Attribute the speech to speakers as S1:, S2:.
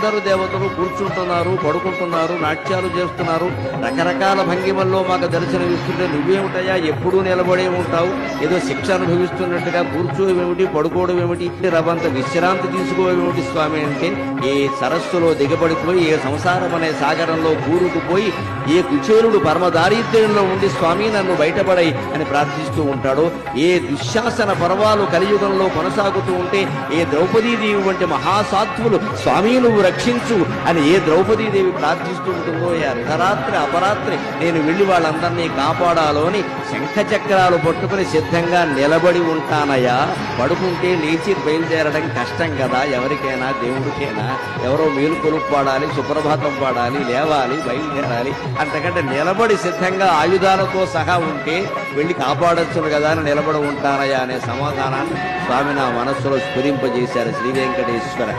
S1: అందరూ దేవతలు కూర్చుంటున్నారు, పడుకుంటున్నారు, నాట్యాలు చేస్తున్నారు, రకరకాల భంగిమల్లో మాకు దర్శనమిస్తుంటే నువ్వేమిటయా ఎప్పుడూ నిలబడే ఉంటావు, ఏదో శిక్ష అనుభవిస్తున్నట్టుగా కూర్చోవేమిటి, పడుకోవడం ఏమిటి, రవంత విశ్రాంతి తీసుకోవేమిటి స్వామి అంటే, ఏ సరస్సులో దిగబడిపోయి ఏ సంసారం అనే సాగరంలో కూరుకుపోయి ఏ కుచేలుడు పరమ దారిద్ర్యంలో ఉండి స్వామి నన్ను బయటపడై అని ప్రార్థిస్తూ ఉంటాడో, ఏ దుశ్శాసన పర్వాలు కలియుగంలో కొనసాగుతూ ఉంటే ఏ ద్రౌపదీదేవి వంటి మహాసాత్వులు స్వామి నువ్వు రక్షించు అని ఏ ద్రౌపదీదేవి ప్రార్థిస్తూ ఉంటుందో, ఏ అర్ధరాత్రి అపరాత్రి నేను వెళ్లి వాళ్ళందరినీ కాపాడాలో అని శంఖ చక్రాలు పట్టుకుని సిద్ధంగా నిలబడి ఉంటానయ్యా. పడుకుంటే లేచి బయలుదేరడం కష్టం కదా, ఎవరికైనా దేవుడికైనా. ఎవరో మేలుకొలుపు పాడాలి, సుప్రభాతం పాడాలి, లేవాలి, బయలుదేరాలి. అంతకంటే నిలబడి సిద్ధంగా ఆయుధాలతో సహా ఉంటే వెళ్ళి కాపాడొచ్చును కదా అని నిలబడి ఉంటానయ్యా అనే సమాధానాన్ని స్వామి నా మనస్సులో స్ఫురింపజేశారు శ్రీ వెంకటేశ్వర.